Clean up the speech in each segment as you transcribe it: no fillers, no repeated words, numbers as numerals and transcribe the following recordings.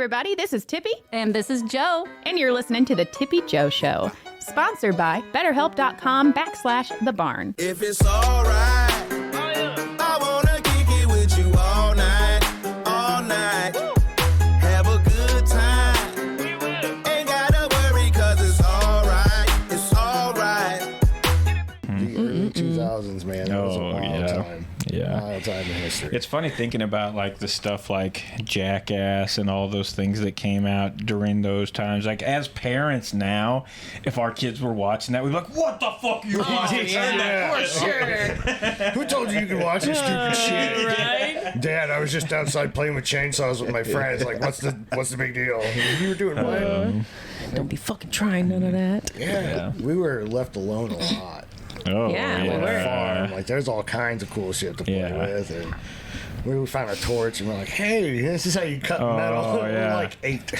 everybody. This is Tippy. And this is Joe. And you're listening to The Tippy Joe Show. Sponsored by BetterHelp.com/The Barn. If it's alright, I wanna kick it with you all night, all night. Have a good time. Ain't gotta worry, cause it's alright, it's alright. The early 2000s, man. That was a wild time. Yeah. Wild time in history. It's funny thinking about like the stuff like Jackass and all those things that came out during those times. Like as parents now, if our kids were watching that, we'd be like, "What the fuck are you watching?" For sure. Who told you could watch this stupid shit? Right? Dad, I was just outside playing with chainsaws with my friends. Like, what's the big deal? You were doing what? Don't be fucking trying none of that. Yeah. We were left alone a lot. Oh, Yeah, we On were. the farm. Like, there's all kinds of cool shit to play with. And we found a torch and we're like, hey, this is how you cut metal. yeah. We're like 8.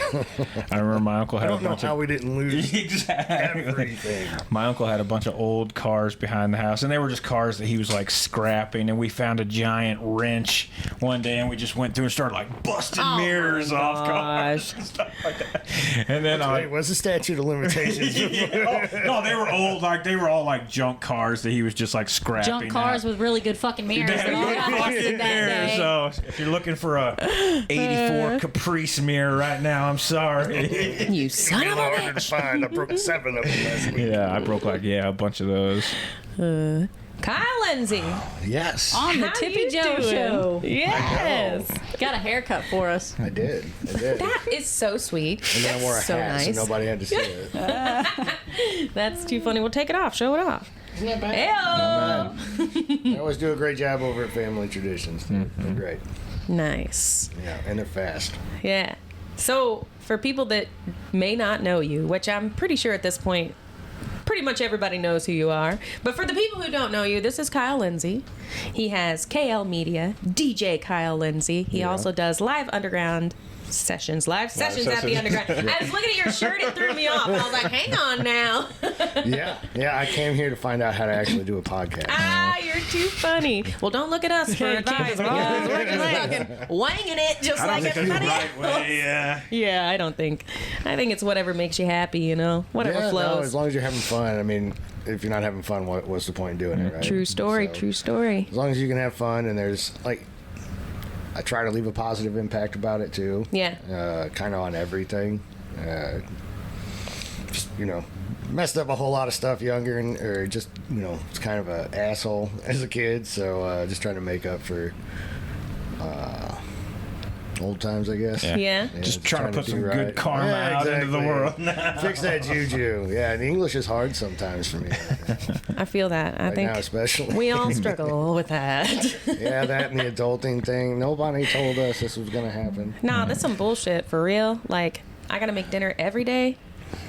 I remember my uncle I had a don't know bunch how of we didn't lose exactly. everything. My uncle had a bunch of old cars behind the house, and they were just cars that he was like scrapping. And we found a giant wrench one day, and we just went through and started like busting mirrors off cars and stuff like that. And then Wait, what's the statute of limitations? no, they were old, like they were all like junk cars that he was just like scrapping. Junk cars out. with really good fucking mirrors. They that all had got good busted that mirrors, day. so if you're looking for a 84 Caprice mirror right now, I'm sorry. You son A of little a harder to bitch. find. I broke 7 of them last week. Yeah, I broke like a bunch of those. Kyle Lindsay. Yes. On the How Tippy you Joe doing? Show. Yes. Got a haircut for us. I did. That is so sweet. And then I wore a That's so hat nice. so nobody had to see it. That's too funny. Well, take it off. Show it off. Isn't that bad? Heyo. They always do a great job over at Family Traditions. They're great. Nice. Yeah, and they're fast. Yeah. So, for people that may not know you, which I'm pretty sure at this point, pretty much everybody knows who you are. But for the people who don't know you, this is Kyle Lindsay. He has KL Media, DJ Kyle Lindsay. He also does live underground sessions at the underground. I was looking at your shirt, it threw me off. I was like, hang on now. Yeah, I came here to find out how to actually do a podcast. You're too funny. Well, don't look at us for advice because we're just fucking wanging it just like everybody else. yeah. Yeah, I think it's whatever makes you happy, you know? Whatever Yeah, flows. no, as long as you're having fun. I mean, if you're not having fun, what's the point in doing it, right? True story, So, true story. As long as you can have fun and there's, like, I try to leave a positive impact about it, too. Yeah. Kind of on everything. Just, messed up a whole lot of stuff younger or just, was kind of an asshole as a kid. So just trying to make up for old times, I guess. Yeah. Just trying to put do some right. good karma Yeah, out into the exactly. world. Fix that juju. Yeah, and English is hard sometimes for me. I feel that. I Right think now especially. we all struggle with that. Yeah, that and the adulting thing. Nobody told us this was going to happen. Nah, that's some bullshit for real. Like, I gotta make dinner every day.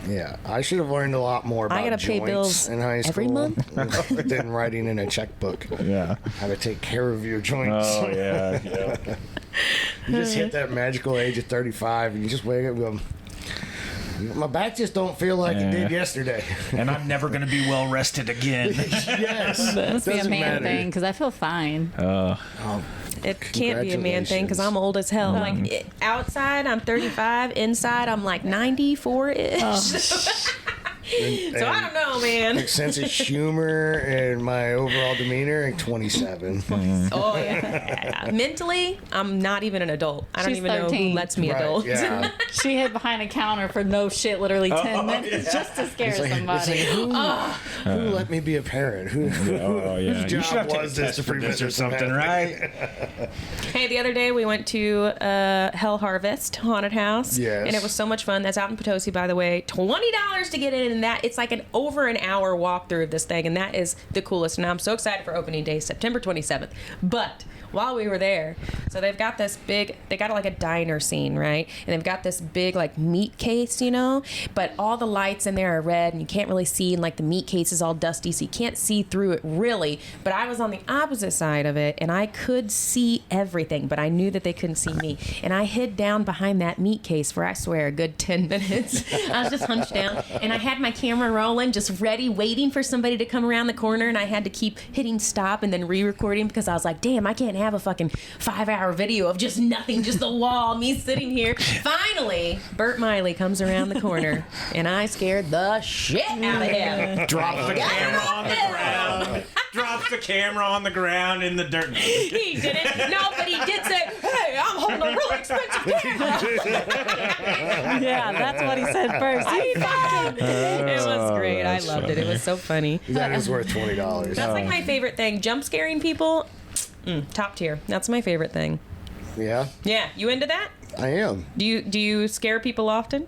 Yeah, I should have learned a lot more about I gotta pay joints bills in high school every month? than writing in a checkbook. Yeah. How to take care of your joints. Oh yeah. You just hit that magical age of 35 and you just wake up and go, my back just don't feel like it did yesterday. And I'm never gonna be well rested again. Yes. Must be a Doesn't man matter. thing because I feel fine. It can't be a man thing because I'm old as hell. Like, outside, I'm 35. Inside, I'm like 94-ish. So I don't know, man. Sense of humor and my overall demeanor, like 27. Oh, yeah. Mentally, I'm not even an adult. I don't She's even know 13. who lets me Right, adult. yeah. She hid behind a counter for no shit, literally 10 minutes just to scare It's like, somebody. who let me be a parent? Who, Oh yeah. whose You job should have was taken a this to test for prevent this or this from something, happening? right? Hey, the other day we went to Hell Harvest Haunted House. Yes. And it was so much fun. That's out in Potosi, by the way. $20 to get in, and that it's like over an hour walkthrough of this thing, and that is the coolest. And I'm so excited for opening day, September 27th. But while we were there, so they've got this big, they got like a diner scene, right? And they've got this big like meat case, but all the lights in there are red and you can't really see, and like the meat case is all dusty, so you can't see through it really. But I was on the opposite side of it and I could see everything, but I knew that they couldn't see me. And I hid down behind that meat case for, I swear, a good 10 minutes. I was just hunched down and I had my my camera rolling, just ready, waiting for somebody to come around the corner, and I had to keep hitting stop and then re-recording because I was like, damn, I can't have a fucking 5-hour video of just nothing, just the wall, me sitting here. Finally, Bert Miley comes around the corner, and I scared the shit out of him. Drops the camera on the ground. Drops the camera on the ground in the dirt. He didn't. No, but he did say, hey, I'm holding a really expensive camera. Yeah, that's what he said first. It was great. I loved it. It was so funny. That is worth $20. That's like my favorite thing. Jump scaring people, top tier. That's my favorite thing. Yeah, Yeah, you into that? I am. Do you scare people often?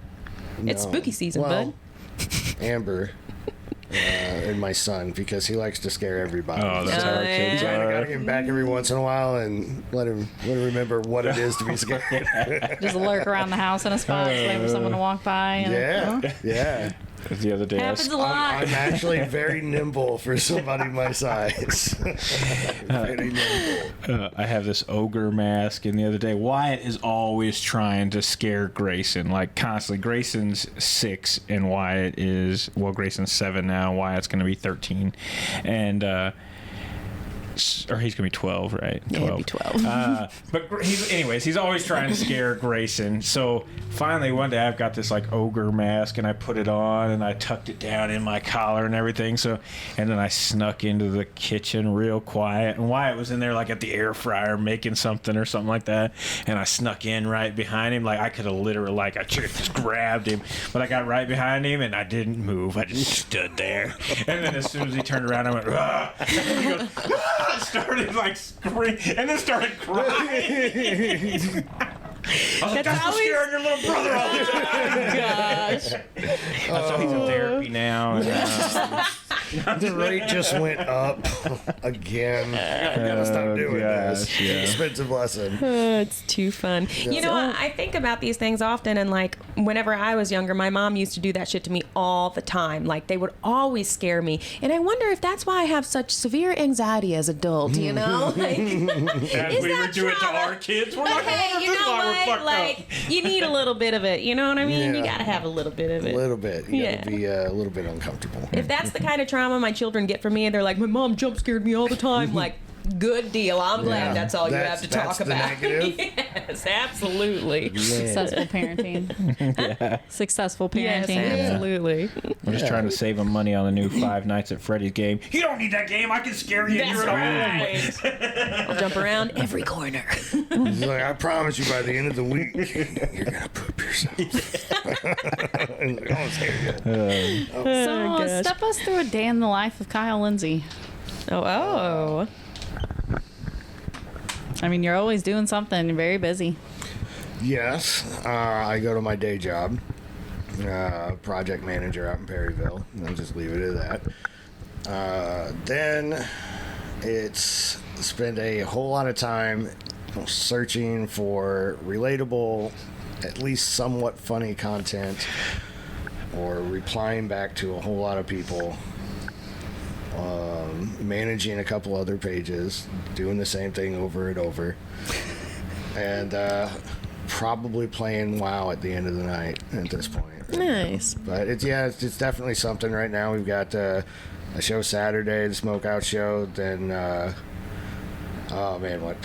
It's No. spooky season, Well, bud. Amber and my son, because he likes to scare everybody. Oh, that's how our kids I gotta are. get him back every once in a while and let him remember what it is to be scared. Just lurk around the house in a spot, wait for someone to walk by. And, Yeah. The other day, I Happens was, a lot. I'm actually very nimble for somebody my size. Very nimble. I have this ogre mask, and the other day, Wyatt is always trying to scare Grayson, like constantly. Grayson's 6, and Wyatt is, well, Grayson's 7 now. Wyatt's going to be 13, and or he's gonna be 12, right? 12. Yeah, he'll be 12. But he's always trying to scare Grayson. So finally one day I've got this like ogre mask, and I put it on and I tucked it down in my collar and everything. So, and then I snuck into the kitchen real quiet, and Wyatt was in there like at the air fryer making something or something like that. And I snuck in right behind him. Like I could have literally, like, I should have just grabbed him, but I got right behind him and I didn't move. I just stood there. And then as soon as he turned around, I went, ah! And he goes, ah! Started like screaming and then started crying. I was like, that's scaring your little brother all the time. Gosh. So he's in therapy now. And, The rate just went up again. I gotta stop doing this. gosh, yeah. Expensive lesson. It's too fun. You know what? I think about these things often, and like whenever I was younger, my mom used to do that shit to me all the time. Like they would always scare me, and I wonder if that's why I have such severe anxiety as an adult. You know, like, as is we that would do it to trauma? our kids. We're But like, hey, oh, you this is know why we're what? fucked Like up. you need a little bit of it. You know what I mean? You Yeah. gotta have a little bit of A it. little bit. You Yeah. gotta be a little bit uncomfortable. If that's the kind of trauma my children get from me, and they're like, my mom jump scared me all the time, like, good deal. I'm glad Yeah. that's all you That's- have to talk that's the about. negative? Yes, absolutely. Successful parenting. Successful Yes, parenting. absolutely. We're just trying to save him money on the new Five Nights at Freddy's game. You don't need that game. I can scare you. That's You're at home. right. I'll jump around every corner. He's like, I promise you, by the end of the week, you're gonna poop yourself. And like, oh, it's here. So gosh. step us through a day in the life of Kyle Lindsay. Oh. I mean, you're always doing something. You're very busy. Yes, I go to my day job, project manager out in Perryville. I'll just leave it at that. Then it's spend a whole lot of time searching for relatable, at least somewhat funny content, or replying back to a whole lot of people. Managing a couple other pages, doing the same thing over and over, and probably playing WoW at the end of the night at this point. Nice. But it's definitely something right now. We've got a show Saturday, the Smokeout show. Then, oh man, what?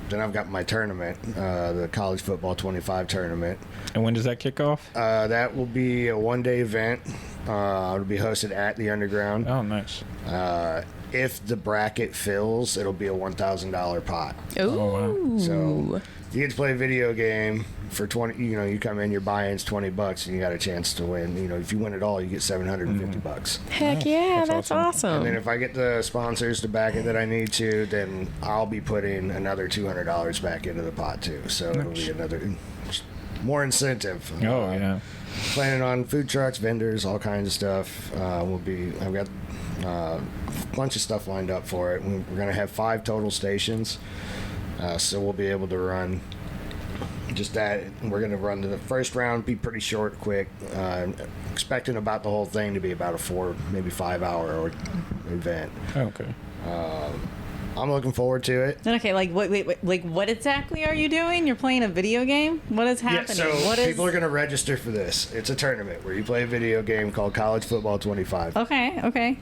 Then I've got my tournament, the College Football 25 tournament. And when does that kick off? That will be a one-day event. It'll be hosted at the Underground. Oh, nice. If the bracket fills, it'll be a $1,000 pot. Ooh. So you get to play a video game for 20. You know, you come in, your buy-in's $20, and you got a chance to win. You know, if you win it all, you get $750. Heck yeah, that's And then awesome. if I get the sponsors to back it that I need to, then I'll be putting another $200 back into the pot too. So it'll be another more incentive. Oh, yeah. Planning on food trucks, vendors, all kinds of stuff. I've got a bunch of stuff lined up for it. We're going to have 5 total stations, so we'll be able to run just that. We're going to run the first round, be pretty short, quick. Expecting about the whole thing to be about a 4, maybe 5 hour event. Okay. I'm looking forward to it. Okay, like wait, like what exactly are you doing? You're playing a video game? What is happening? Yeah, so what is people are going to register for this. It's a tournament where you play a video game called College Football 25. Okay.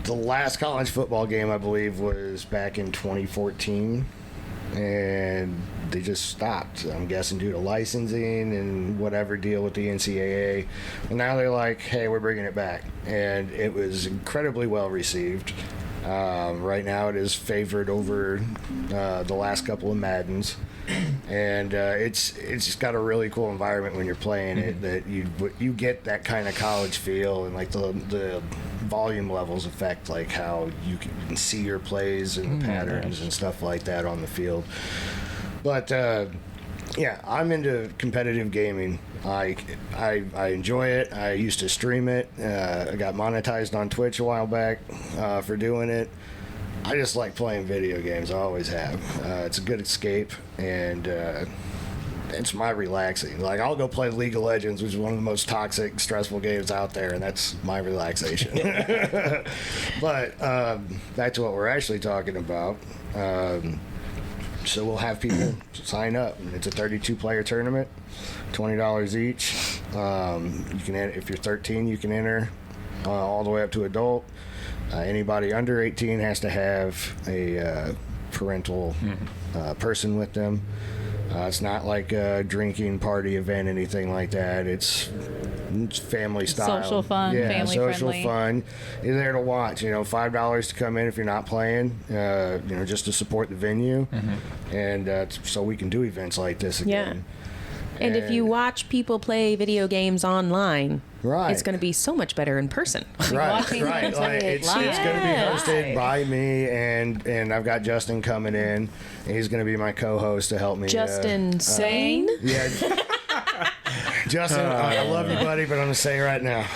The last college football game, I believe, was back in 2014, and they just stopped. I'm guessing due to licensing and whatever deal with the NCAA. And now they're like, hey, we're bringing it back. And it was incredibly well received. Right now it is favored over the last couple of Maddens. And it's just got a really cool environment when you're playing it, that you get that kind of college feel, and like the volume levels affect like how you can see your plays and the patterns and stuff like that on the field. But yeah, I'm into competitive gaming. I enjoy it. I used to stream it. I got monetized on Twitch a while back for doing it. I just like playing video games. I always have. It's a good escape, and it's my relaxing. Like, I'll go play League of Legends, which is one of the most toxic, stressful games out there, and that's my relaxation. But back to what we're actually talking about. So we'll have people sign up. It's a 32-player tournament, $20 each. You can, if you're 13, you can enter all the way up to adult. Anybody under 18 has to have a parental person with them. It's not like a drinking party event, anything like that. It's family style. Social fun, yeah, family social friendly. fun. You're there to watch. $5 to come in if you're not playing. Just to support the venue, and so we can do events like this again. And if you watch people play video games online, Right. it's going to be so much better in person. Right. them Like, play it's live. going to be hosted Right. by me, and I've got Justin coming in. He's going to be my co-host to help me. Justin Sane? Yeah. Justin, I love you, buddy, but I'm going to say right now,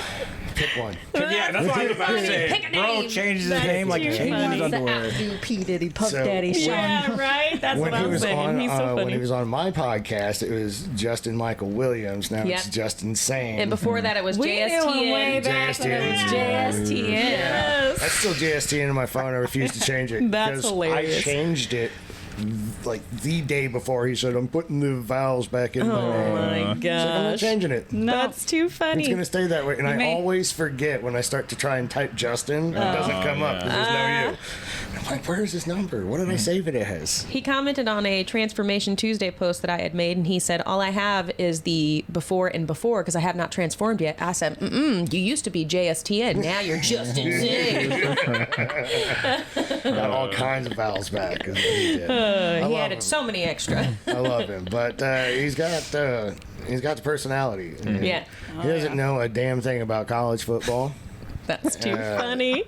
pick one. Yeah, that's what I was about to say. Pick a Bro name. changes his That's name like he too changes his funny. underwear. P Diddy, Puff So- Daddy, Sean. Yeah, right? That's When what he I'm was saying. on, He's so when funny. he was on my podcast, it was Justin Michael Williams. Now Yep. it's Justin Sane. And before that, it was We knew him way JSTN. back when it was JSTN. JSTN. That's still JSTN in my phone. I refuse to change it. That's because hilarious. I changed it like the day before. He said, I'm putting the vowels back in my Oh name. my I said, I'm not gosh. changing it. That's too It's funny. going to stay that way. And I may- always forget when I start to try and type Justin. It doesn't come up because there's no you. I'm like, where's his number? What did I save it as? He commented on a Transformation Tuesday post that I had made, and he said, all I have is the before and before because I have not transformed yet. I said, you used to be JSTN. Now you're Justin Sane. Got all kinds of vowels back. Is what he did. He love added him. so many extra. I love him. But he's got the personality. And Yeah. He doesn't know a damn thing about college football. That's too funny.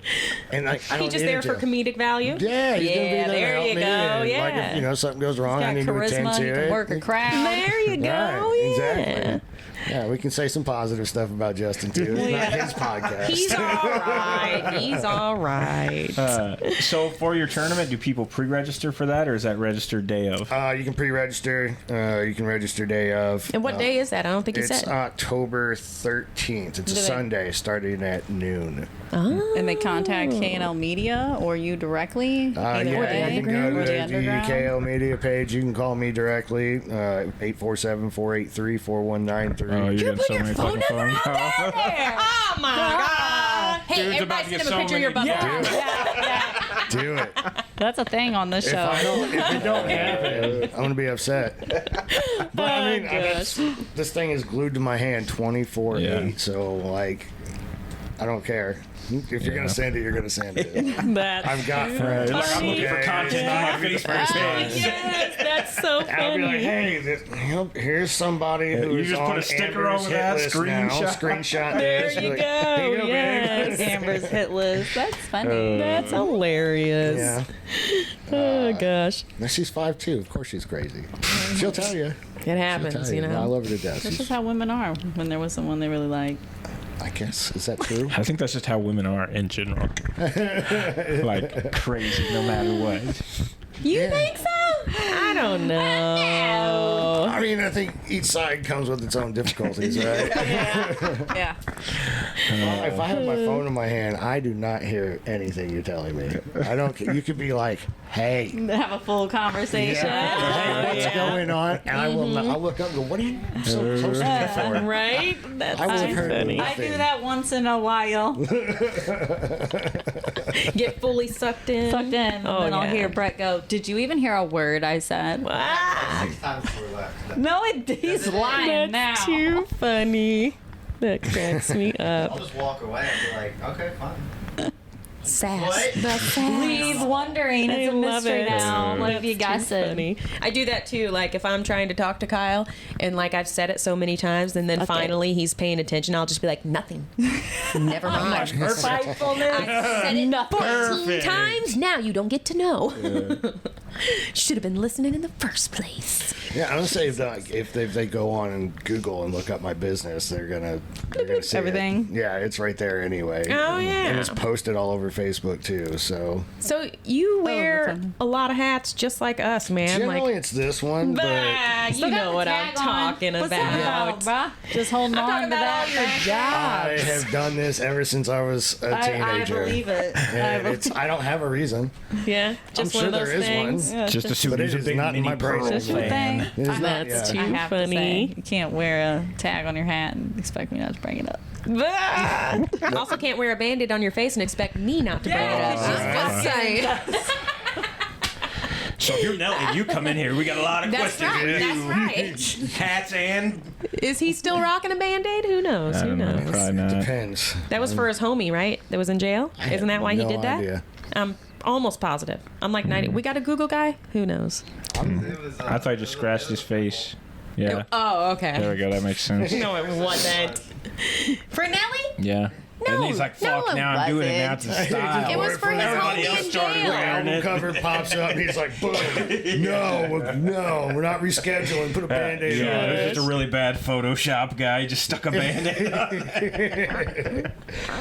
And like, I don't He just need there it for to. comedic value? Yeah, he's gonna be there to there help you me, go. and, Yeah. Like if something goes wrong, I Got need to attend charisma, to he it. can work a crowd. There you go. Right, Yeah. exactly. Yeah, we can say some positive stuff about Justin too. It's not his podcast. He's all right. He's all right. So for your tournament, do people pre-register for that, or is that registered day of? You can pre-register. You can register day of. And what day is that? I don't think he It's said. October 13th. It's a Sunday, starting at noon. And they contact K&L Media or you directly? Either Yeah, way? you can go Or to the the underground? UKL media page. You can call me directly, 847-483-4193. Oh, you're getting so many phone fucking number phone out calls. Oh my god! Hey, Dude's about everybody to send get him a so picture of your many- butt. Do it. That's a thing on this If show. you don't have it, I'm gonna be upset. But I mean, this thing is glued to my hand 24/8. Yeah. So like, I don't care. If you're gonna send it, you're gonna send it. That's I've got friends. Like, I'm looking for Okay. content on my Facebook page. yes, that's so I'll be like, funny. hey, here's somebody You who's just on put a sticker Amber's over hit that, list now. Screenshot There this. you Like, go. "Here you babe." Yes. Amber's hit list. That's funny. That's hilarious. Yeah. Oh gosh, Now, she's 5'2". Of course she's crazy. She'll tell you. it She'll happens, tell you I know. love her to death. This is She's, how women are when they're with someone they really like. I guess. Is that true? I think that's just how women are in general. Like crazy, no matter what. You think so? I don't know. I mean, mean, I think each side comes with its own difficulties, right? Yeah. If I have my phone in my hand, I do not hear anything you're telling me. I don't. You could be like, "Hey, Have a full conversation. hey, what's going on?" And I will. I'll look up and go, "What are you so close to me for?" Right? That's I would have heard funny. I do nothing. that once in a while. Get fully sucked in. Sucked in. Oh, and then I'll yeah. hear Brett go, "Did you even hear a word I said?" Ah, 6 times before we left. No, he's lying that's now. too funny. That cracks me I'll up. just walk away and be like, okay, fine. Sass. What? The sass. He's wondering. It's I a love mystery it. now. What have you Too guys said? funny. I do that too. Like if I'm trying to talk to Kyle and like I've said it so many times and then finally he's paying attention, I'll just be like, nothing. Never mind. Spitefulness. I said it 14 Perfect. times. Now you don't get to know. Should have been listening in the first place. Yeah, I'm gonna say if they go on and Google and look up my business, they're gonna see Everything. It. Yeah, it's right there anyway. Oh, yeah. and it's posted all over Facebook too. So So you wear that's fun. a lot of hats just like us, man. generally Like, it's this one, but you Still got know the what I'm tag on. talking What's about. that bruh? Just holding on talking to about that. all your I jobs. have done this ever since I was a I teenager. believe it. And I don't have a reason. Yeah, just I'm one sure of those there is things. one. Just assume But it he's a is big not in mini my brain. Pearl It's Just one fan. thing. It is not. That's Yeah. too I have to funny. say, you can't wear a tag on your hat and expect me not to bring it up. Also, can't wear a band-aid on your face and expect me not to bring it up. Yeah, Just saying. So if you're Nelly, you come in here. We got a lot of That's questions. right. That's right. Hats and Is he still rocking a band-aid? Who knows? Who knows? Probably not. Depends. That was for his homie, right? That was in jail. Isn't that why he no did that? idea. I'm almost positive. I'm like 90. We got a Google guy. Who knows? It was, I thought I just scratched his face. Yeah. Oh, There okay. we go. That makes sense. No, it wasn't. For Nelly? Yeah. No, and he's like, no, "Fuck! it Now I'm doing it. Now it's a style." It was for his Everybody homie else in started jail. wearing Album it. cover pops up. And he's like, boom. No, we're not rescheduling. Put a band-aid Yeah, on it was it. just a really bad Photoshop guy. He just stuck a band-aid on.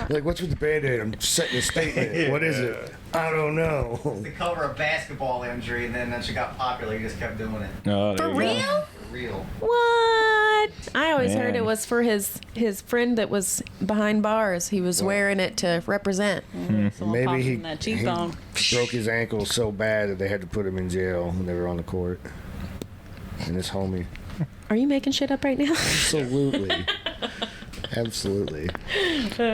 Like, what's with the band-aid? I'm setting a statement. What is it? I don't know. the cover of basketball injury, and then she got popular. You just kept doing it. Oh, there For you go. real? For real. What? I always heard Man. it was for his friend that was behind bars. He was wearing it to represent. Maybe he, that he cheekbone. broke his ankle so bad that they had to put him in jail when they were on the court. And his homie. Are you making shit up right now? Absolutely. Absolutely.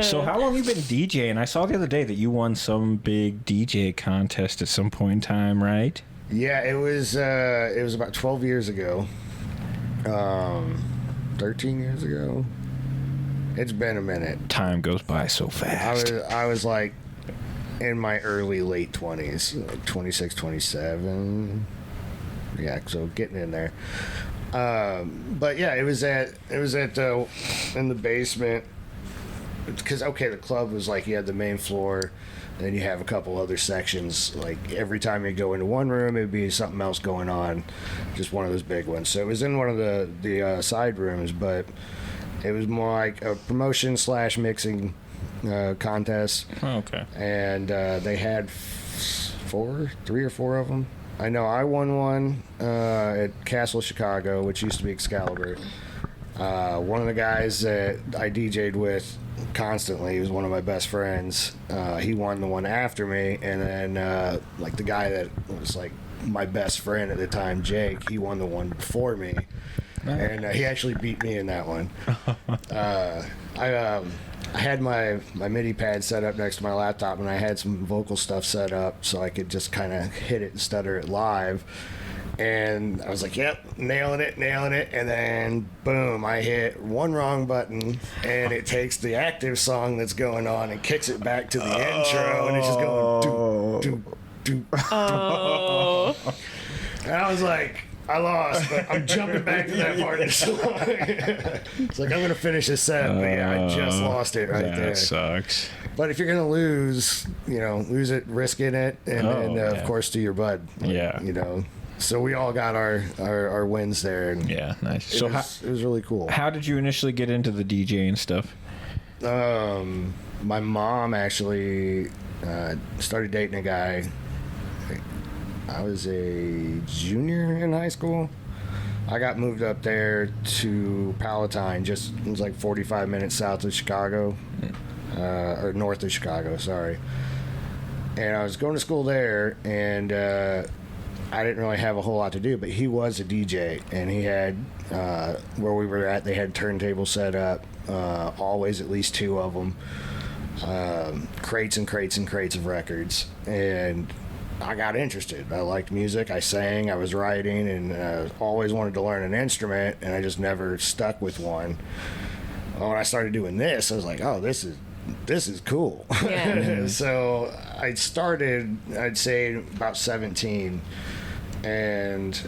So how long have you been DJing? I saw the other day that you won some big DJ contest at some point in time, right? Yeah, it was about 12 years ago. 13 years ago. It's been a minute. Time goes by so fast. I was like in my late 20s, like 26, 27. Yeah, so getting in there. But yeah, it was at in the basement. Because the club was like you had the main floor, then you have a couple other sections. Like every time you go into one room, it'd be something else going on, just one of those big ones. So it was in one of the side rooms, but it was more like a promotion / mixing contest. Oh, okay. And they had 3 or 4 of them. I know I won one at Castle Chicago, which used to be Excalibur. One of the guys that I DJ'd with constantly, he was one of my best friends. He won the one after me, and then like the guy that was like my best friend at the time, Jake, he won the one before me, and he actually beat me in that one. I had my MIDI pad set up next to my laptop, and I had some vocal stuff set up so I could just kind of hit it and stutter it live. And I was like, yep, nailing it. And then, boom, I hit one wrong button, and it takes the active song that's going on and kicks it back to the intro, and it's just going, doop, doop, doop. And I was like, I lost, but I'm jumping back to that part of the song. It's like, I'm going to finish this set, but yeah, I just lost it right that there. sucks. But if you're going to lose, lose it, risking it, and then, yeah. of course, do your bud. Yeah. So we all got our wins there. And Yeah, nice. it, So was, it was really cool. how did you initially get into the DJing stuff? My mom actually started dating a guy. I was a junior in high school, I got moved up there to Palatine, it was like 45 minutes south of Chicago, or north of Chicago, sorry. And I was going to school there, and I didn't really have a whole lot to do, but he was a DJ, and he had, where we were at, they had turntables set up, always at least 2 of them, crates and crates and crates of records, and I got interested. I liked music, I sang, I was writing, and always wanted to learn an instrument, and I just never stuck with one. Well, when I started doing this, I was like, oh, this is cool. Yeah. So I started, I'd say about 17, and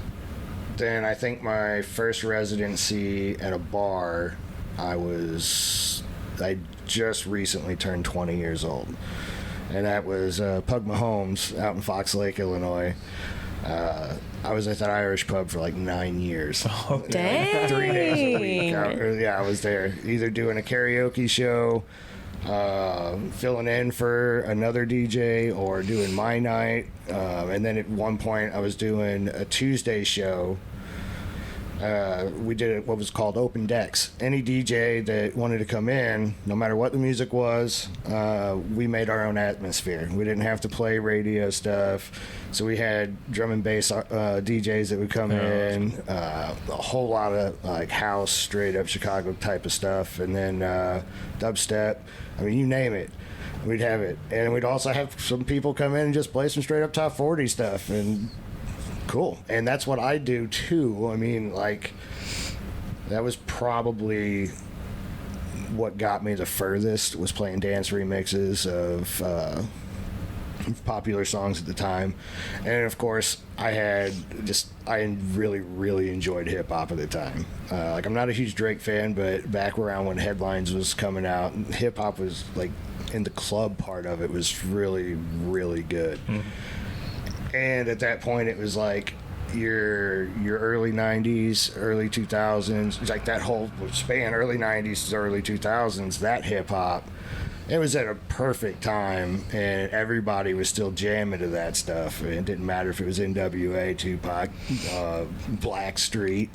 then I think my first residency at a bar, I just recently turned 20 years old. And that was Pug Mahomes out in Fox Lake, Illinois. I was at that Irish pub for like 9 years. Oh, dang. 3 days a week. I was there either doing a karaoke show, filling in for another DJ, or doing my night. And then at one point I was doing a Tuesday show. We did what was called open decks. Any DJ that wanted to come in, no matter what the music was, we made our own atmosphere. We didn't have to play radio stuff. So we had drum and bass DJs that would come in, a whole lot of like house, straight up Chicago type of stuff, and then dubstep. I mean, you name it, we'd have it. And we'd also have some people come in and just play some straight up top 40 stuff, and cool. And that's what I do too. I mean, like, that was probably what got me the furthest, was playing dance remixes of popular songs at the time. And of course I really, really enjoyed hip hop at the time. Like, I'm not a huge Drake fan, but back around when Headlines was coming out, hip hop was like, in the club part of it was really, really good. And at that point, it was like your early 90s, early 2000s, like that whole span, early 90s to early 2000s, that hip-hop, it was at a perfect time, and everybody was still jamming to that stuff. It didn't matter if it was NWA, Tupac, Blackstreet,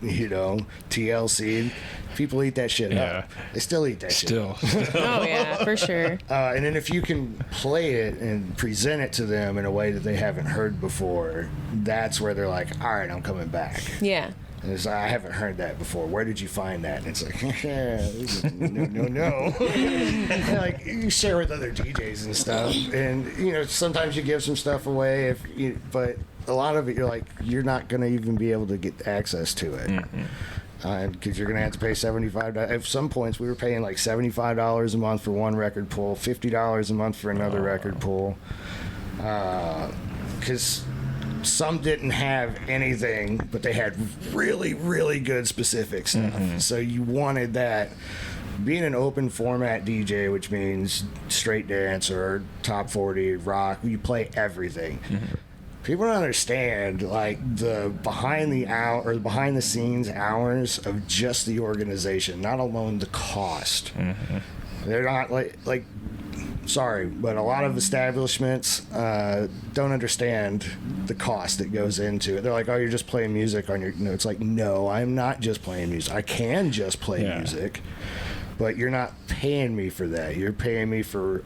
TLC. People eat that shit up. They still eat that shit up. Oh, yeah, for sure. And then if you can play it and present it to them in a way that they haven't heard before, that's where they're like, all right, I'm coming back. Yeah. And it's like, I haven't heard that before. Where did you find that? And it's like, no. And like, you share with other DJs and stuff. And, sometimes you give some stuff away, but a lot of it, you're like, you're not going to even be able to get access to it. Because you're going to have to pay $75. At some points, we were paying like $75 a month for one record pull, $50 a month for another record pull. Because some didn't have anything, but they had really, really good specific stuff. So you wanted that. Being an open format DJ, which means straight dance or top 40 rock, you play everything. People don't understand like the behind the scenes hours of just the organization, not alone the cost. They're not like sorry, but a lot of establishments don't understand the cost that goes into it. They're like, oh, you're just playing music on your... No, it's like, no, I'm not just playing music. I can just play music, but you're not paying me for that. You're paying me for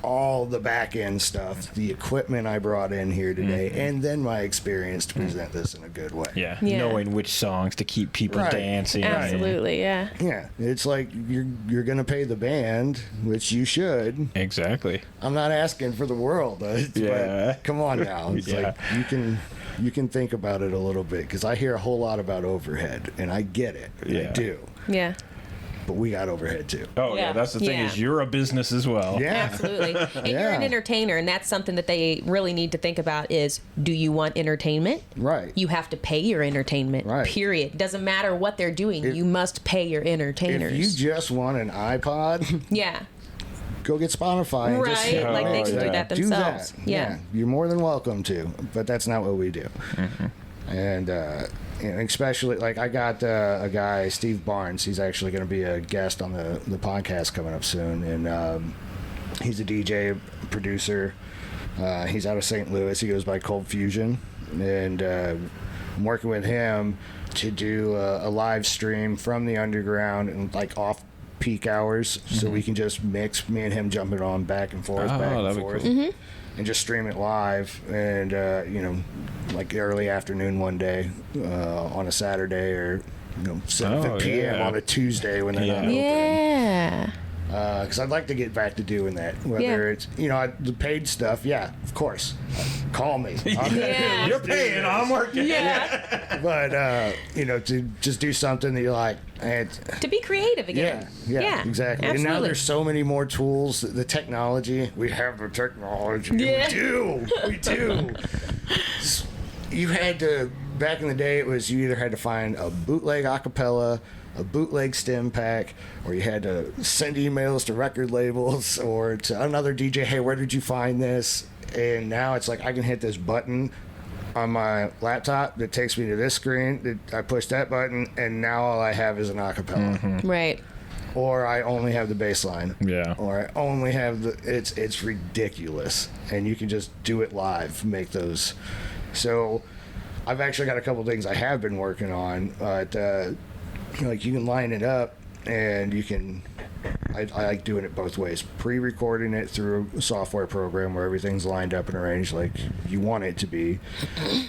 all the back end stuff, the equipment I brought in here today, and then my experience to present this in a good way. Yeah. Knowing which songs to keep people dancing. Absolutely, yeah. Yeah, it's like you're gonna pay the band, which you should. Exactly. I'm not asking for the world, but come on now. It's like you can think about it a little bit, because I hear a whole lot about overhead, and I get it. I do. Yeah. But we got overhead too. Oh yeah, that's the thing is you're a business as well. Yeah, absolutely. And you're an entertainer, and that's something that they really need to think about is, do you want entertainment? Right. You have to pay your entertainment. Right. Period. Doesn't matter what they're doing. You must pay your entertainers. If you just want an iPod, go get Spotify. And just, like they can do that themselves. Do that. Yeah, you're more than welcome to, but that's not what we do. And especially, like, I got a guy, Steve Barnes. He's actually going to be a guest on the podcast coming up soon. And he's a DJ, producer. He's out of St. Louis. He goes by Cold Fusion. And I'm working with him to do a live stream from the underground and like off peak hours, so we can just mix, me and him jumping on back and forth, and just stream it live. And you know, like early afternoon one day on a Saturday, or 7 p.m. on a Tuesday when they're not open. Yeah. Because I'd like to get back to doing that. Whether it's, the paid stuff, of course. Call me. Yeah. You're paying, I'm working. Yeah. But, to just do something that you like. To be creative again. Yeah, exactly. Absolutely. And now there's so many more tools. The technology. We have the technology. Yeah. We do. You had to, back in the day, it was you either had to find a bootleg acapella, a bootleg stem pack, or you had to send emails to record labels or to another DJ, hey, where did you find this? And now it's like I can hit this button on my laptop that takes me to this screen, that I push that button, and now all I have is an acapella. Right. Or I only have the bass line. Yeah. Or I only have it's ridiculous. And you can just do it live, make those. So I've actually got a couple things I have been working on, but like you can line it up, and you can. I like doing it both ways. Pre-recording it through a software program where everything's lined up and arranged like you want it to be,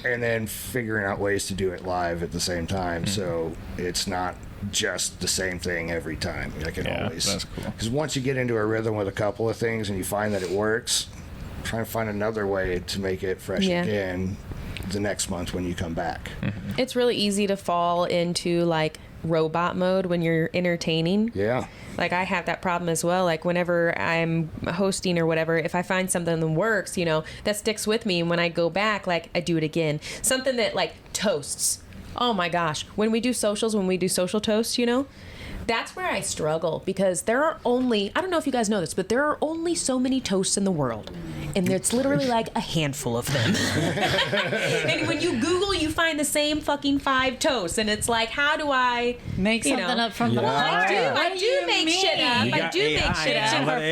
and then figuring out ways to do it live at the same time, so it's not just the same thing every time. I can always. That's cool. Because once you get into a rhythm with a couple of things and you find that it works, try and find another way to make it fresh again the next month when you come back. It's really easy to fall into like robot mode when you're entertaining. Yeah. Like I have that problem as well. Like whenever I'm hosting or whatever, if I find something that works, that sticks with me. And when I go back, like I do it again. Something that like toasts. Oh my gosh. When we do social toasts, that's where I struggle, because there are only, I don't know if you guys know this, but there are only so many toasts in the world. And it's literally like a handful of them. And when you Google, you find the same fucking 5 toasts. And it's like, how do I make something up from the Well, I do. What I do do you make mean? shit up. You I got do make AI shit now. up. Let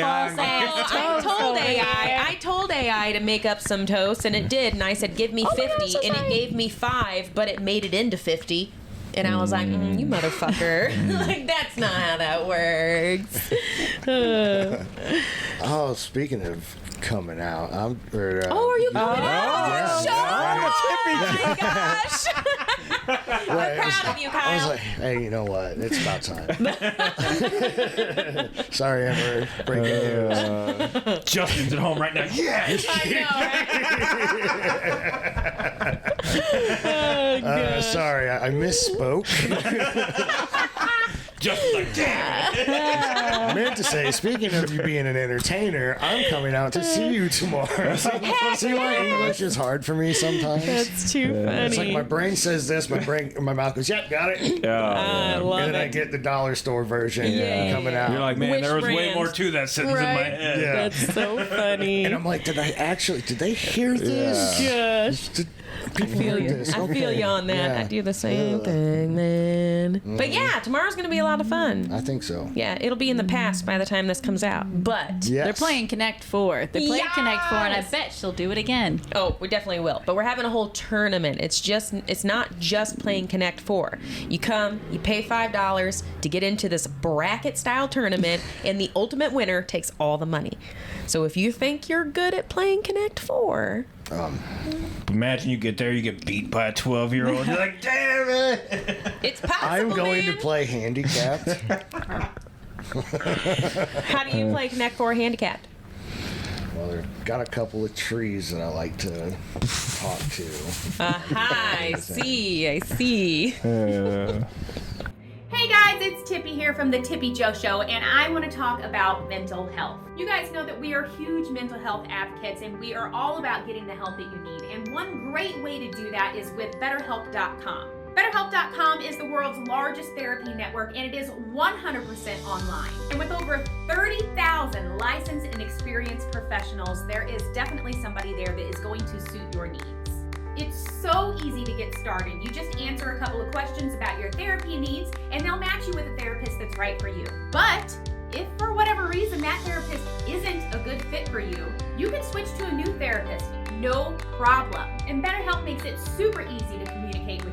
AI I told AI to make up some toast, and it did. And I said, give me 50. And it gave me 5, but it made it into 50. And I was like, you motherfucker. Like, that's not how that works. Oh, speaking of coming out, are you coming out? Yeah. Oh my gosh. I'm proud of you, Kyle. I was like, hey, you know what? It's about time. Sorry, Amber. Breaking news. Justin's at home right now. Yes! I know, Sorry, I misspoke. Justin's like, damn it. I meant to say, speaking of you being an entertainer, I'm coming out to see you tomorrow. See why English is hard for me sometimes? That's too funny. It's like my brain says this, my mouth goes, yep, got it. I love And then I it. get the dollar store version coming out. You're like, man, Which there was way brand? more to that sentence in my Right? head. Yeah. That's so funny. And I'm like, did they hear this? Gosh. Did people hear this? I feel you on that. Yeah. I do the same thing, man. But yeah, tomorrow's going to be a lot of fun. I think so. Yeah, it'll be in the past by the time this comes out. But Yes. They're playing Connect 4. They played Connect 4, and I Yes! bet she'll do it again. oh, we definitely will. But we're having a whole tournament. It's not just playing Connect 4. You come, you pay $5 to get into this bracket style tournament, and the ultimate winner takes all the money. So if you think you're good at playing Connect 4, Imagine you get there, you get beat by a 12-year-old. You're like, damn it. it's possible. I'm going man. to play handicapped. How do you play Connect 4 handicapped? Well, they've got a couple of trees that I like to talk to. Aha, I see. Hey guys, it's Tippy here from the Tippy Joe Show, and I want to talk about mental health. You guys know that we are huge mental health advocates, and we are all about getting the help that you need. And one great way to do that is with BetterHelp.com. BetterHelp.com is the world's largest therapy network, and it is 100% online. And with over 30,000 licensed and experienced professionals, there is definitely somebody there that is going to suit your needs. It's so easy to get started. You just answer a couple of questions about your therapy needs, and they'll match you with a therapist that's right for you. But if for whatever reason that therapist isn't a good fit for you, you can switch to a new therapist, no problem. And BetterHelp makes it super easy to communicate with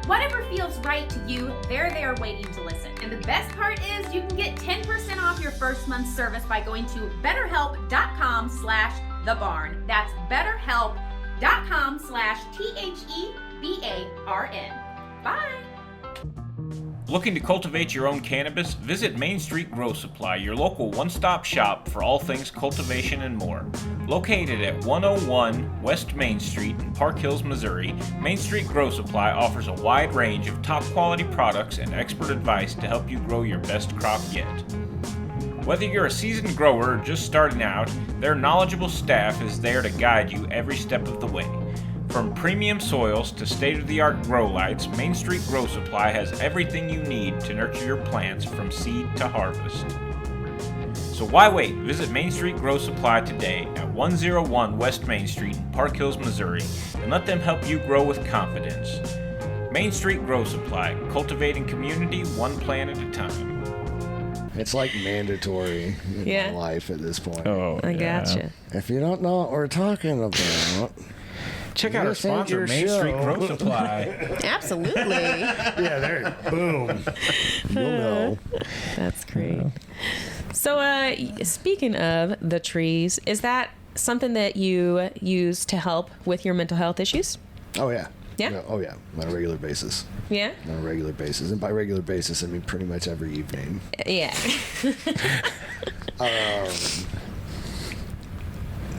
Whatever feels right to you, they're there waiting to listen. And the best part is you can get 10% off your first month's service by going to betterhelp.com/thebarn. That's betterhelp.com/THEBARN. Bye. Looking to cultivate your own cannabis? Visit Main Street Grow Supply, your local one-stop shop for all things cultivation and more. Located at 101 West Main Street in Park Hills, Missouri, Main Street Grow Supply offers a wide range of top-quality products and expert advice to help you grow your best crop yet. Whether you're a seasoned grower or just starting out, their knowledgeable staff is there to guide you every step of the way. From premium soils to state-of-the-art grow lights, Main Street Grow Supply has everything you need to nurture your plants from seed to harvest. So why wait? Visit Main Street Grow Supply today at 101 West Main Street in Park Hills, Missouri, and let them help you grow with confidence. Main Street Grow Supply, cultivating community one plant at a time. It's like mandatory in my life at this point. Oh, I gotcha. If you don't know what we're talking about, check out our sponsor, Main Street Grow Supply. Absolutely. Yeah, there. Boom. You'll know. That's great. So, speaking of the trees, is that something that you use to help with your mental health issues? Oh, yeah. Yeah? No, oh, yeah. On a regular basis. Yeah? On a regular basis. And by regular basis, I mean pretty much every evening. Yeah.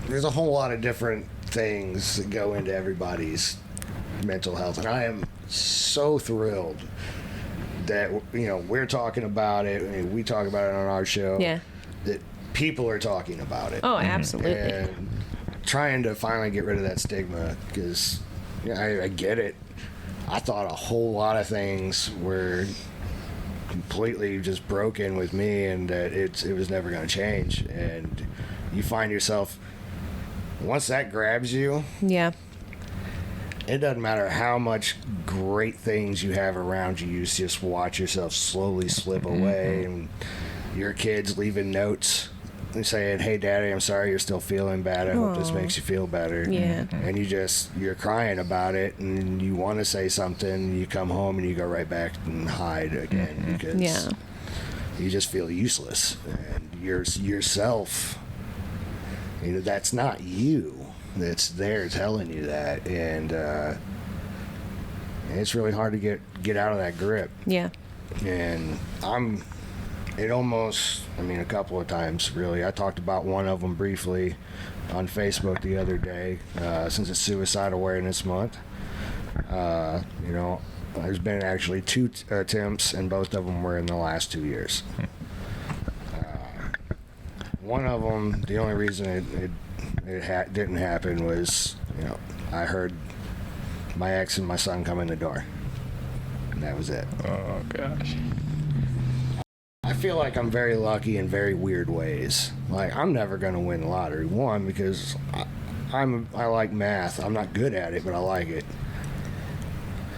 There's a whole lot of different things that go into everybody's mental health. And I am so thrilled that, you know, we're talking about it. I mean, we talk about it on our show. Yeah. That people are talking about it. Oh, absolutely. And trying to finally get rid of that stigma, because I get it. I thought a whole lot of things were completely just broken with me, and that it was never going to change. And you find yourself, once that grabs you, Yeah. it doesn't matter how much great things you have around you, you just watch yourself slowly slip away, and your kids leaving notes and saying, "Hey, Daddy, I'm sorry you're still feeling bad. I hope this makes you feel better." Yeah. And you're crying about it, and you want to say something. You come home and you go right back and hide again because you just feel useless. And yourself, you know, that's not you. That's there telling you that, and it's really hard to get out of that grip. Yeah. And a couple of times, really. I talked about one of them briefly on Facebook the other day, since it's Suicide Awareness Month. You know, there's been actually 2 attempts, and both of them were in the last 2 years. One of them, the only reason it didn't happen was, you know, I heard my ex and my son come in the door, and that was it. Oh, gosh. I feel like I'm very lucky in very weird ways. Like, I'm never going to win the lottery. One, because I like math. I'm not good at it, but I like it.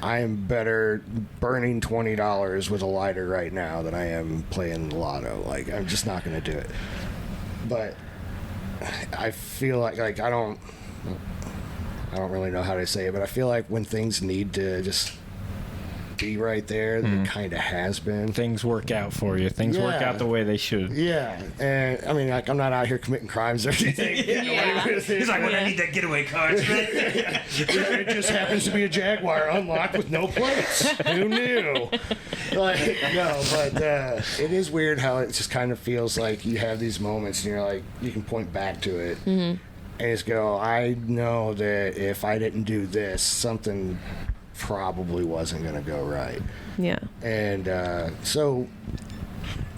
I am better burning $20 with a lighter right now than I am playing the lotto. Like, I'm just not going to do it. But I feel like I don't really know how to say it, but I feel like when things need to just be right there, it kind of has been. Things work out for you. Things work out the way they should. Yeah, and I mean, like, I'm not out here committing crimes or anything. He's like, I need that getaway car. It just happens to be a Jaguar unlocked with no plates. Who knew? Like, no, but it is weird how it just kind of feels like you have these moments and you're like, you can point back to it and just go, I know that if I didn't do this, something probably wasn't going to go right. Yeah. And so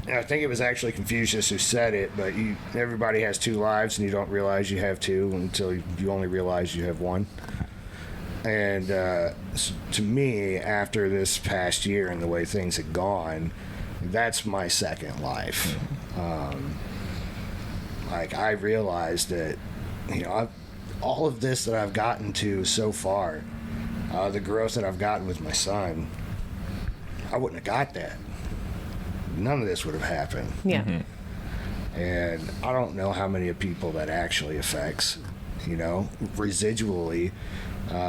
I think it was actually Confucius who said it, but everybody has 2 lives, and you don't realize you have 2 until you only realize you have 1. And to me, after this past year and the way things had gone, that's my second life. Like, I realized that, you know, all of this that I've gotten to so far, the growth that I've gotten with my son, I wouldn't have got that. None of this would have happened. Yeah. And I don't know how many people that actually affects, you know, residually.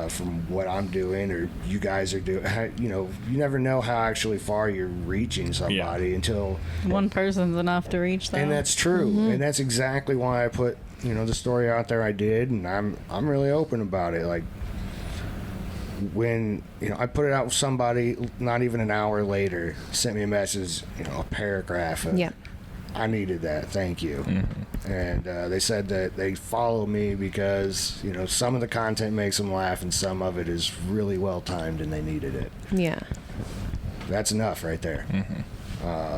from what I'm doing or you guys are doing. You never know how actually far you're reaching somebody until one person's enough to reach them. And that's true. And that's exactly why I put, the story out there I did, and I'm really open about it. Like, when I put it out with somebody, not even an hour later, sent me a message, a paragraph. I needed that. Thank you. And they said that they follow me because some of the content makes them laugh, and some of it is really well timed, and they needed it. Yeah. That's enough right there.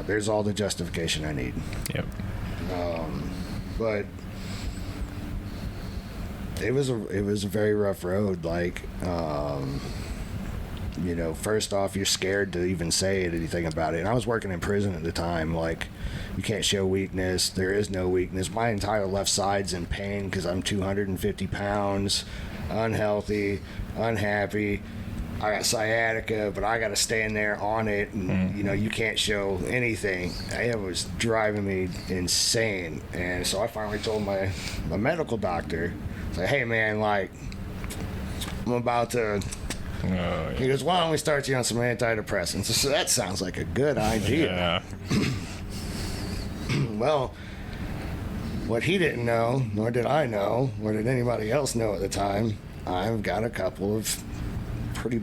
There's all the justification I need. Yep. But it was a very rough road. Like, first off, you're scared to even say anything about it. And I was working in prison at the time. Like, you can't show weakness. There is no weakness. My entire left side's in pain because I'm 250 pounds, unhealthy, unhappy. I got sciatica, but I got to stand there on it, and you can't show anything. It was driving me insane. And so I finally told my medical doctor, like, hey man, like, I'm about to. He goes, why don't we start you on some antidepressants? So that sounds like a good idea. Well, what he didn't know, nor did I know, nor did anybody else know at the time, I've got a couple of pretty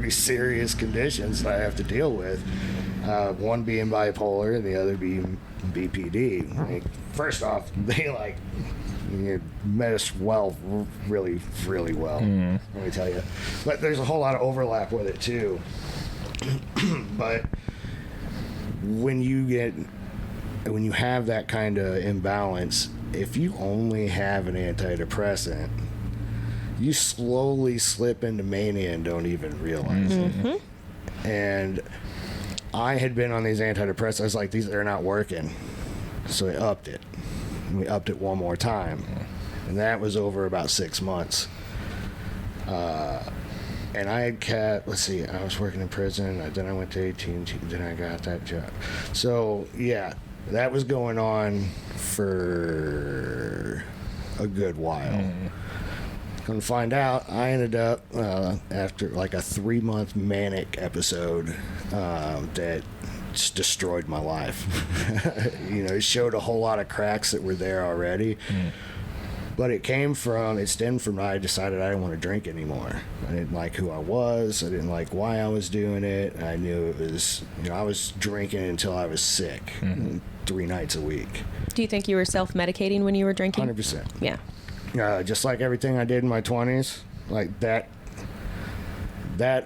serious conditions that I have to deal with. One being bipolar and the other being BPD. Like, first off, they mesh really, really well. Let me tell you. But there's a whole lot of overlap with it too. But when you have that kind of imbalance, if you only have an antidepressant, you slowly slip into mania and don't even realize it. And I had been on these antidepressants. I was like, they're not working. So I upped it. And we upped it one more time. And that was over about 6 months. And I had let's see, I was working in prison, then I went to AT&T, then I got that job. So, yeah, that was going on for a good while. Come to find out, I ended up, after like a 3-month manic episode that just destroyed my life. It showed a whole lot of cracks that were there already. But it stemmed from I decided I didn't want to drink anymore. I didn't like who I was. I didn't like why I was doing it. I knew it was, I was drinking until I was sick, 3 nights a week. Do you think you were self-medicating when you were drinking? 100%. Yeah. Just like everything I did in my 20s, like that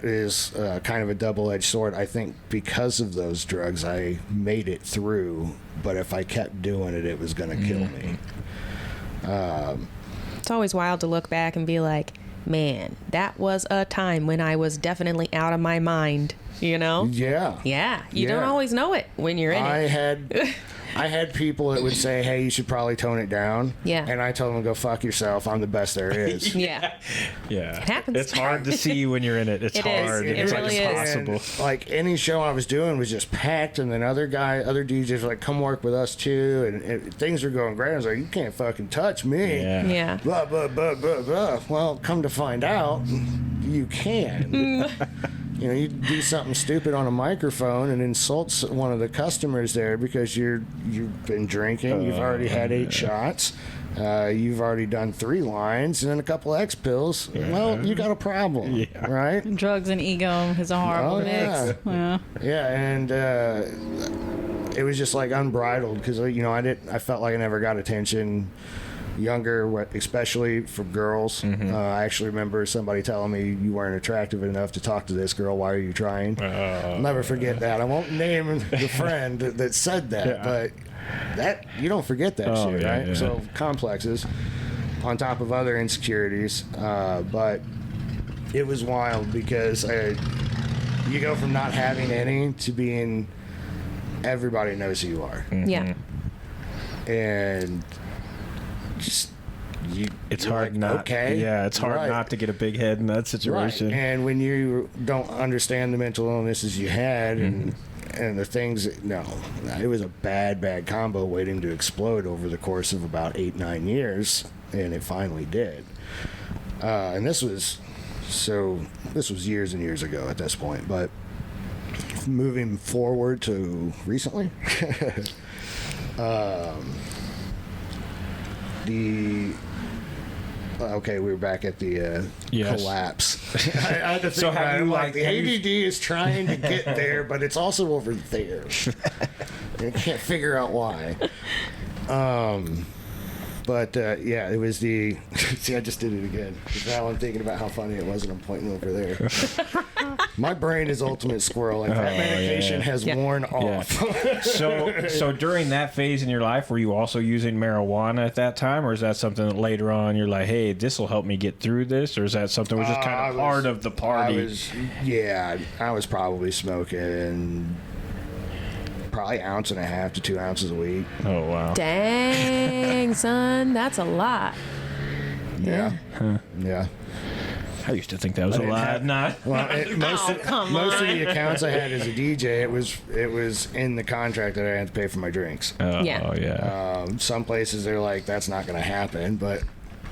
is kind of a double-edged sword. I think because of those drugs, I made it through, but if I kept doing it, it was going to kill me. It's always wild to look back and be like, man, that was a time when I was definitely out of my mind, Yeah. Yeah. You don't always know it when you're in it. I had people that would say, hey, you should probably tone it down. Yeah. And I told them, go fuck yourself. I'm the best there is. Yeah. It happens. It's hard to see when you're in it. It's hard. It It's really like is. impossible. Like any show I was doing was just packed, and then other DJs were like, come work with us too, and things were going great. I was like, you can't fucking touch me. Yeah. Blah, blah, blah, blah, blah. Well, come to find out, you can. You do something stupid on a microphone and insult one of the customers there because you've been drinking, you've already had 8 shots, you've already done 3 lines and then a couple X pills. Well, you got a problem, right? Drugs and ego is a horrible mix. Yeah, and it was just like unbridled because I felt like I never got attention. Younger, especially from girls. I actually remember somebody telling me, you weren't attractive enough to talk to this girl. Why are you trying? I'll never forget that. I won't name the friend that said that, but that you don't forget that shit, right? Yeah. So complexes on top of other insecurities. But it was wild because you go from not having any to being everybody knows who you are. Yeah. And it's hard not. It's hard not to get a big head in that situation. Right. And when you don't understand the mental illnesses you had and the things, it was a bad combo waiting to explode over the course of about 8-9 years, and it finally did. And this was so this was years and years ago at this point, but moving forward to recently, we were back at the collapse. I had to think about it. Like, the ADD is trying to get there, but it's also over there. I can't figure out why. But it was the. See, I just did it again. Now I'm thinking about how funny it was, and I'm pointing over there. My brain is ultimate squirrel. Like, that medication has worn off. So during that phase in your life, were you also using marijuana at that time, or is that something that later on you're like, hey, this will help me get through this, or is that something that was just kind of part of the party? I was probably smoking probably 1.5 ounces to 2 ounces a week. Oh, wow. Dang, son, that's a lot. Yeah. Yeah. I used to think that was a lot. Most of the accounts I had as a DJ, it was in the contract that I had to pay for my drinks. Some places they're like, that's not going to happen, but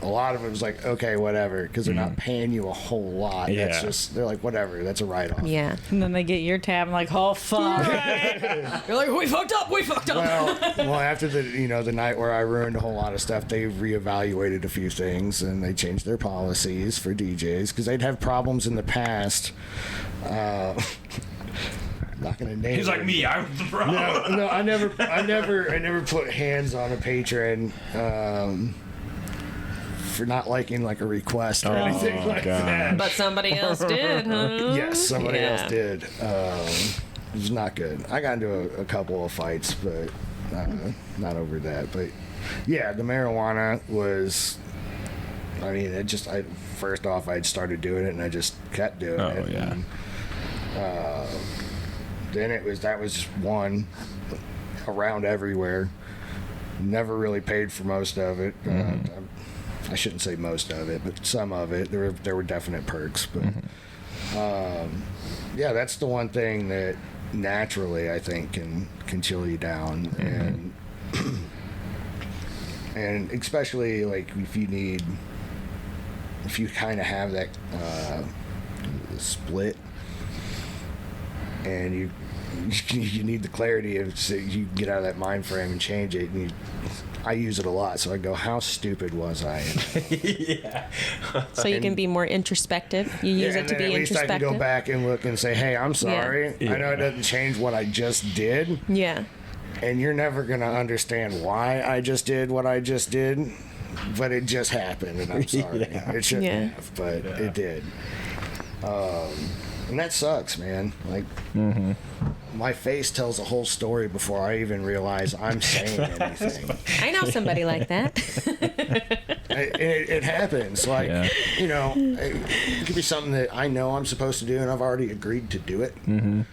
a lot of it was like, okay, whatever, because they're not paying you a whole lot. Yeah. That's just, they're like, whatever, that's a write-off. Yeah. And then they get your tab and like, oh fuck. You're like, we fucked up. Well, after the night where I ruined a whole lot of stuff, they reevaluated a few things and they changed their policies for DJs because they'd have problems in the past. I'm not gonna name. He's like me. I was the problem. No, I never put hands on a patron. For not liking like a request or anything like that. But somebody else did, huh? Yes, somebody else did. It was not good. I got into a couple of fights, but not over that. But yeah, the marijuana was. I mean, first off, I'd started doing it, and I just kept doing it. Oh yeah. And, then that was just one around everywhere. Never really paid for most of it. I shouldn't say most of it, but some of it. There were definite perks, but that's the one thing that naturally I think can chill you down, and especially like if you kind of have that split, and you need the clarity of so you get out of that mind frame and change it. And I use it a lot, so I go, how stupid was I? So you can be more introspective. You use it to be at least introspective. I can go back and look and say, hey, I'm sorry. I know it doesn't change what I just did. Yeah. And you're never going to understand why I just did what I just did, but it just happened, and I'm sorry. It shouldn't have, but it did. And that sucks, man. Like, my face tells a whole story before I even realize I'm saying anything. I know somebody like that. It happens. Like, it could be something that I know I'm supposed to do, and I've already agreed to do it. And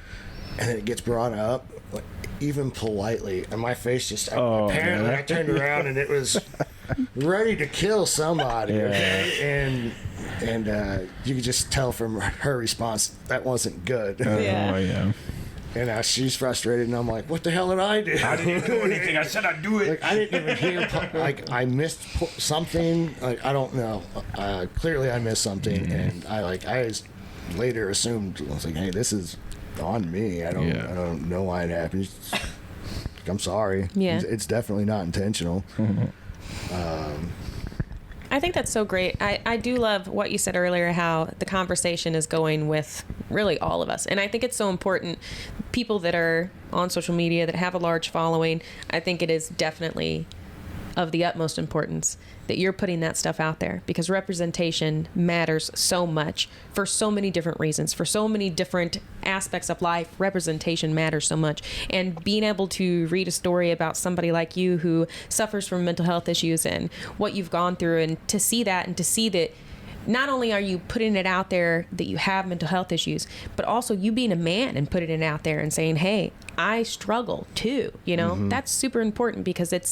then it gets brought up, like, even politely, and my face just, apparently I turned around and it was ready to kill somebody. Okay? And you could just tell from her response that wasn't good. And now she's frustrated, and I'm like, "What the hell did I do? I didn't do anything. I said I'd do it. Like, I didn't even hear. Like, I missed something. Like, I don't know. Clearly, I missed something, and I just later assumed, I was like, "Hey, this is on me. I don't know why it happened. I'm sorry. Yeah, it's definitely not intentional." I think that's so great. I do love what you said earlier, how the conversation is going with really all of us. And I think it's so important. People that are on social media that have a large following, I think it is definitely of the utmost importance that you're putting that stuff out there, because representation matters so much for so many different reasons, for so many different aspects of life. Representation matters so much, and being able to read a story about somebody like you who suffers from mental health issues and what you've gone through, and to see that, and to see that not only are you putting it out there that you have mental health issues, but also you being a man and putting it out there and saying, hey, I struggle too, that's super important, because it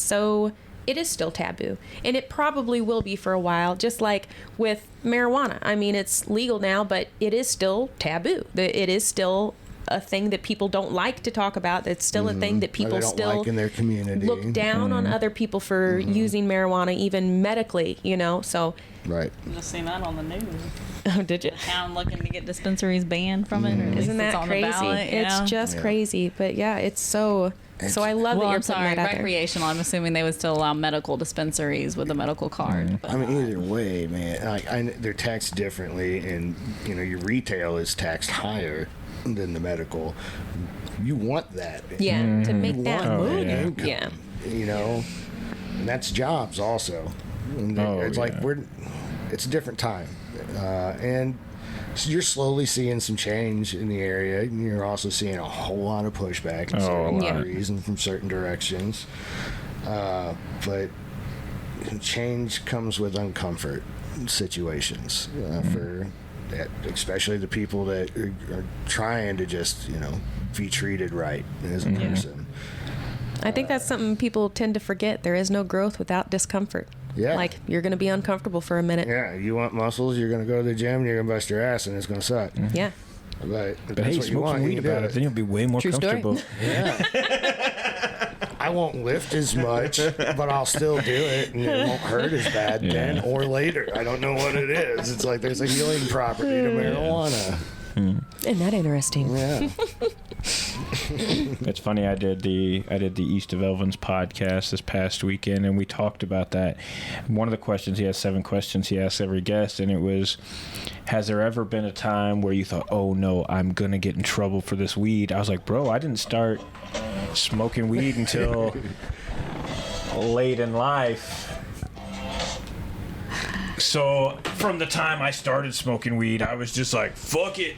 is still taboo, and it probably will be for a while, just like with marijuana. I mean, it's legal now, but it is still taboo. It is still a thing that people don't like to talk about. It's still a thing that Or people they don't still like in their community. look down on other people for using marijuana, even medically, you know. So, Right. I've just seen that on the news. oh, did you? Town looking to get dispensaries banned from it. Or at least Isn't it's that on crazy? The ballot, you It's know? just Yeah. crazy, but yeah, it's so. So I love that Well, you're I'm putting sorry, that out there. recreational. I'm assuming they would still allow medical dispensaries with a medical card. But I mean, either way, man, like they're taxed differently, and you know, your retail is taxed higher than the medical. You want that. Yeah, to make You that want move. that income, Yeah. You know, and that's jobs also. And it's like it's a different time, and so you're slowly seeing some change in the area, and you're also seeing a whole lot of pushback in certain Yeah. areas and from certain directions. But change comes with uncomfort situations for especially the people that are trying to just, you know, be treated right as a person. I think that's something people tend to forget. There is no growth without discomfort. Yeah. Like, you're going to be uncomfortable for a minute. Yeah, you want muscles, you're going to go to the gym, you're going to bust your ass, and it's going to suck. Yeah. But if But that's hey, what you smoke want, some you weed can do about it, then you'll be way more True story. comfortable. Yeah. I won't lift as much, but I'll still do it, and it won't hurt as bad then or later. I don't know what it is. It's like there's a healing property to marijuana. Isn't that interesting? Yeah. It's funny. I did the East of Elvins podcast this past weekend, and we talked about that. One of the questions, he has 7 questions he asks every guest, and it was, has there ever been a time where you thought, oh no, I'm gonna get in trouble for this weed? I was like, bro, I didn't start smoking weed until late in life. So from the time I started smoking weed, I was just like, fuck it.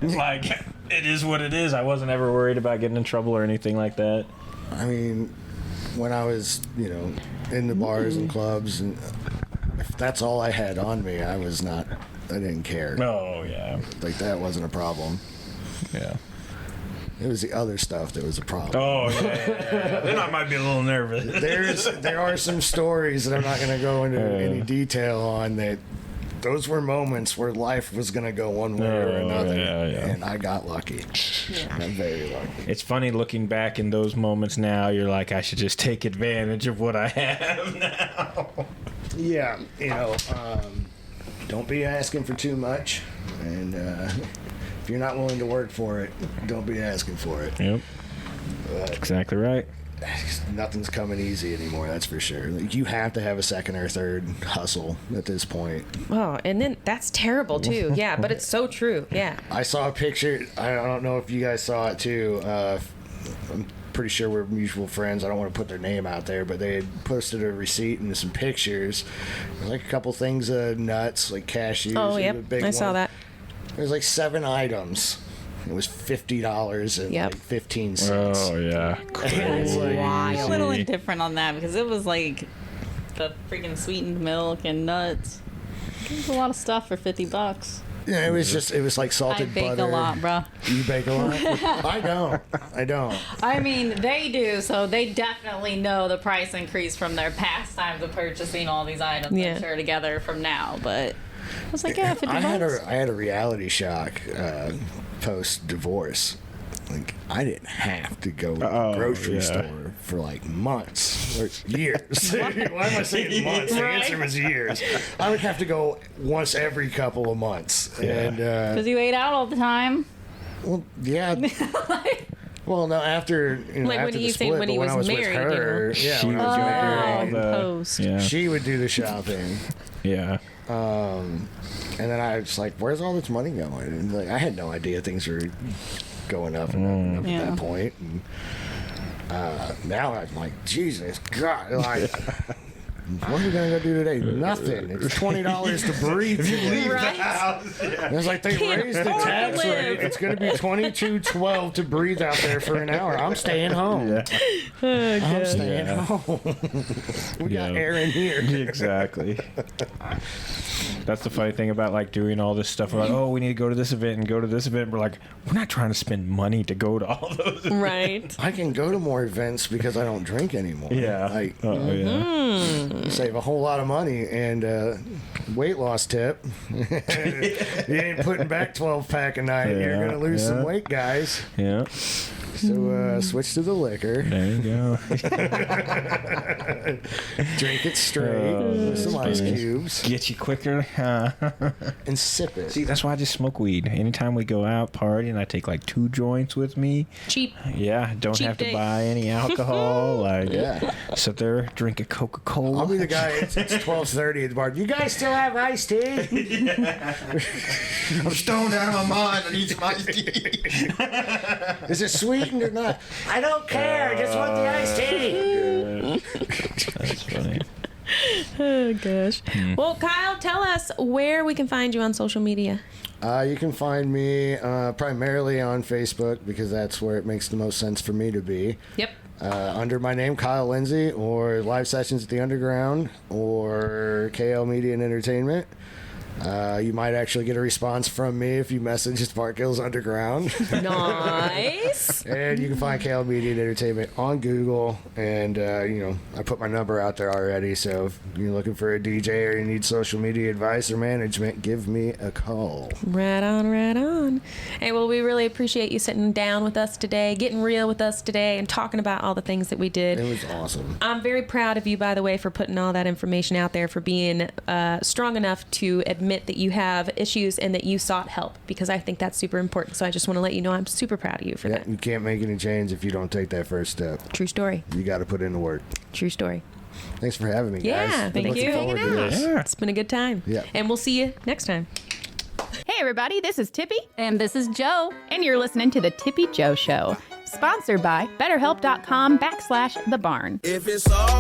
Like, it is what it is. I wasn't ever worried about getting in trouble or anything like that. I mean, when I was, you know, in the bars and clubs, and if that's all I had on me, I didn't care. Oh, yeah. Like, that wasn't a problem. Yeah. It was the other stuff that was a problem. Oh, yeah. Then I might be a little nervous. There are some stories that I'm not going to go into any detail on, that those were moments where life was going to go one way or another. Yeah. And I got lucky. I'm very lucky. It's funny looking back in those moments now. You're like, I should just take advantage of what I have now. Yeah, you know, don't be asking for too much. And if you're not willing to work for it, don't be asking for it. Yep. But Exactly right. nothing's coming easy anymore, that's for sure. Like, you have to have a second or third hustle at this point. Oh, and then that's terrible too. Yeah, but it's so true. Yeah. I saw a picture. I don't know if you guys saw it too. I'm pretty sure we're mutual friends. I don't want to put their name out there, but they had posted a receipt and some pictures. Like a couple things of nuts, like cashews. Oh, and yep. a big I saw one. that. There's like 7 items. It was $50 and Yep. like 15 cents. Oh, yeah. It's like, I'm a little indifferent on that because it was like the freaking sweetened milk and nuts. It was a lot of stuff for $50. yeah, it was like I salted bake butter. a lot, bro. You bake a lot? I don't. I mean, they do, so they definitely know the price increase from their past times of purchasing all these items, Yeah. I'm sure, together from now. But I was like, yeah, 50 I bucks. had a reality shock post divorce. Like, I didn't have to go to the grocery store for like months or years. Why am I saying months? The answer was years. I would have to go once every couple of months. And Because you ate out all the time. well, yeah. Well, no, after Like, after when the you say split, when but he when was I was married, with her, yeah, She when I was was married, doing all the- post. Yeah. she would do the shopping. Yeah. And then I was like, "Where's all this money going?" And like, I had no idea things were going up and up at Yeah. that point. And now I'm like, Jesus God! Like, what are we gonna go do today? Nothing. It's $20 to breathe. Right? It's like they raised the tax rate. It's gonna be $22.12 to breathe out there for an hour. I'm staying home. I'm staying home. We got Yeah. air in here. Exactly. That's the funny thing about like doing all this stuff. We're like, oh, we need to go to this event and go to this event. We're like, we're not trying to spend money to go to all those events. Right. I can go to more events because I don't drink anymore. Yeah. Like, yeah. save a whole lot of money and weight loss tip. You ain't putting back 12-pack a night. Yeah, You're gonna lose some yeah. weight, guys. Yeah. So switch to the liquor. There you go. Drink it straight with some ice cubes Get you quicker. and sip it. See, that's why I just smoke weed. Anytime we go out partying, I take like 2 joints with me. Cheap. Yeah, don't Cheap have to date. buy any alcohol. Like, Yeah. sit there, drink a Coca-Cola. I'll be the guy. It's 12:30 at the bar. You guys still have iced tea? I'm stoned out of my mind. I need some iced tea. Is it sweetened or not? I don't care. I just want the iced tea. That's funny. Oh, gosh. Well, Kyle, tell us where we can find you on social media. You can find me primarily on Facebook because that's where it makes the most sense for me to be. Yep. Under my name, Kyle Lindsay, or Live Sessions at the Underground, or KL Media and Entertainment. You might actually get a response from me if you message Spark Hills Underground. Nice. And you can find KL Media and Entertainment on Google. And, I put my number out there already. So if you're looking for a DJ or you need social media advice or management, give me a call. Right on, right on. Hey, well, we really appreciate you sitting down with us today, getting real with us today, and talking about all the things that we did. It was awesome. I'm very proud of you, by the way, for putting all that information out there, for being strong enough to admit that you have issues and that you sought help, because I think that's super important. So I just want to let you know I'm super proud of you for that. You can't make any change if you don't take that first step. True story. You got to put in the work. True story. Thanks for having me, guys. Yeah, Been thank looking you. forward to this. It's been a good time. Yeah. And we'll see you next time. Hey everybody, this is Tippy, And this is Joe. and you're listening to the Tippy Joe Show, sponsored by BetterHelp.com/thebarn. If it's all